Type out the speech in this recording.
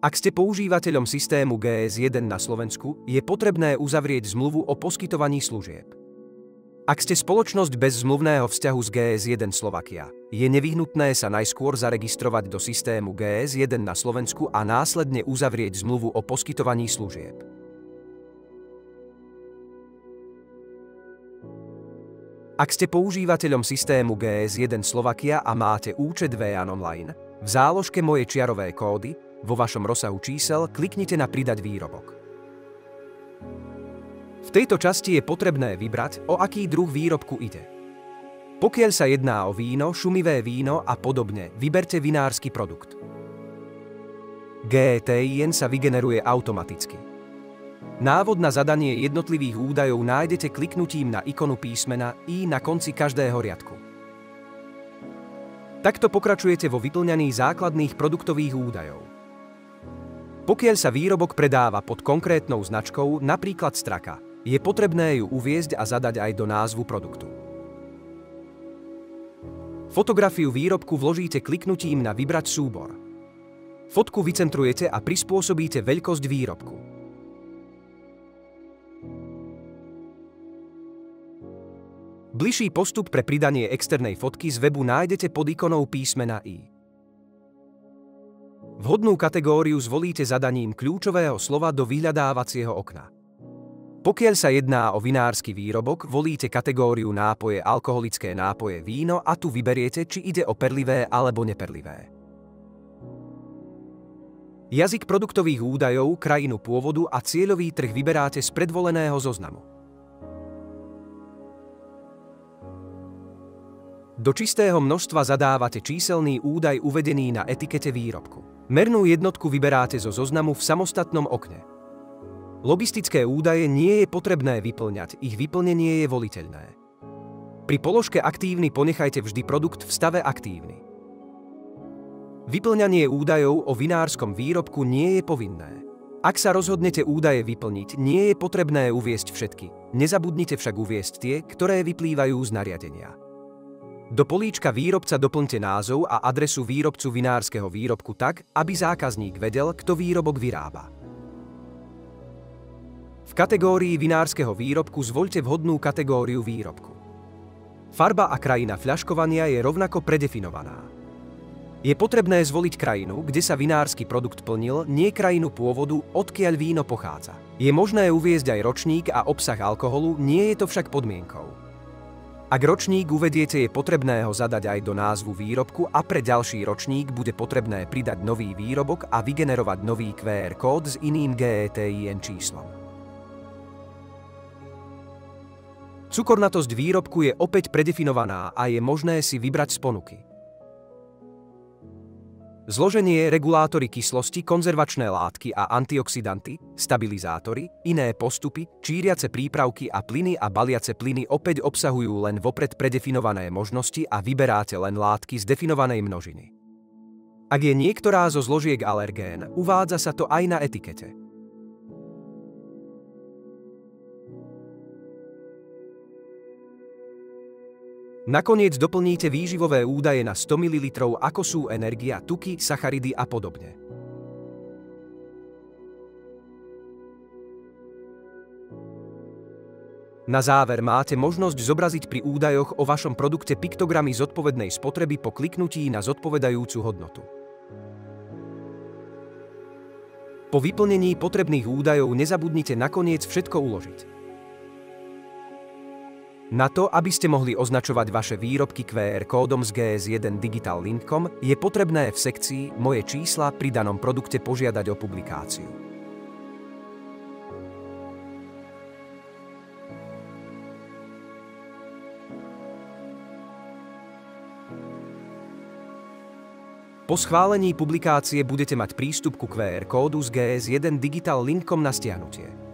Ak ste používateľom systému GS1 na Slovensku, je potrebné uzavrieť zmluvu o poskytovaní služieb. Ak ste spoločnosť bez zmluvného vzťahu s GS1 Slovakia, je nevyhnutné sa najskôr zaregistrovať do systému GS1 na Slovensku a následne uzavrieť zmluvu o poskytovaní služieb. Ak ste používateľom systému GS1 Slovakia a máte účet VEAN Online, v záložke Moje čiarové kódy vo vašom rozsahu čísel kliknite na Pridať výrobok. V tejto časti je potrebné vybrať, o aký druh výrobku ide. Pokiaľ sa jedná o víno, šumivé víno a podobne, vyberte vinársky produkt. GETIN sa vygeneruje automaticky. Návod na zadanie jednotlivých údajov nájdete kliknutím na ikonu písmena I na konci každého riadku. Takto pokračujete vo vyplňaní základných produktových údajov. Pokiaľ sa výrobok predáva pod konkrétnou značkou, napríklad Straka, je potrebné ju uviesť a zadať aj do názvu produktu. Fotografiu výrobku vložíte kliknutím na Vybrať súbor. Fotku vycentrujete a prispôsobíte veľkosť výrobku. Bližší postup pre pridanie externej fotky z webu nájdete pod ikonou písmena I. Vhodnú kategóriu zvolíte zadaním kľúčového slova do vyhľadávacieho okna. Pokiaľ sa jedná o vinársky výrobok, volíte kategóriu nápoje, alkoholické nápoje, víno a tu vyberiete, či ide o perlivé alebo neperlivé. Jazyk produktových údajov, krajinu pôvodu a cieľový trh vyberáte z predvoleného zoznamu. Do čistého množstva zadávate číselný údaj uvedený na etikete výrobku. Mernú jednotku vyberáte zo zoznamu v samostatnom okne. Logistické údaje nie je potrebné vyplňať, ich vyplnenie je voliteľné. Pri položke Aktívny ponechajte vždy produkt v stave Aktívny. Vyplňanie údajov o vinárskom výrobku nie je povinné. Ak sa rozhodnete údaje vyplniť, nie je potrebné uviesť všetky. Nezabudnite však uviesť tie, ktoré vyplývajú z nariadenia. Do políčka výrobca doplňte názov a adresu výrobcu vinárskeho výrobku tak, aby zákazník vedel, kto výrobok vyrába. V kategórii vinárskeho výrobku zvoľte vhodnú kategóriu výrobku. Farba a krajina fľaškovania je rovnako predefinovaná. Je potrebné zvoliť krajinu, kde sa vinársky produkt plnil, nie krajinu pôvodu, odkiaľ víno pochádza. Je možné uviesť aj ročník a obsah alkoholu, nie je to však podmienkou. Ak ročník uvediete, je potrebné ho zadať aj do názvu výrobku a pre ďalší ročník bude potrebné pridať nový výrobok a vygenerovať nový QR kód s iným GETIN číslom. Cukornatosť výrobku je opäť predefinovaná a je možné si vybrať z ponuky. Zloženie, regulátory kyslosti, konzervačné látky a antioxidanty, stabilizátory, iné postupy, číriace prípravky a plyny a baliace plyny opäť obsahujú len vopred predefinované možnosti a vyberáte len látky z definovanej množiny. Ak je niektorá zo zložiek alergén, uvádza sa to aj na etikete. Nakoniec doplníte výživové údaje na 100 ml, ako sú energia, tuky, sacharidy a podobne. Na záver máte možnosť zobraziť pri údajoch o vašom produkte piktogramy zodpovednej spotreby po kliknutí na zodpovedajúcu hodnotu. Po vyplnení potrebných údajov nezabudnite nakoniec všetko uložiť. Na to, aby ste mohli označovať vaše výrobky QR kódom z GS1 Digital Link.com, je potrebné v sekcii Moje čísla pri danom produkte požiadať o publikáciu. Po schválení publikácie budete mať prístup ku QR kódu z GS1 Digital Link.com na stiahnutie.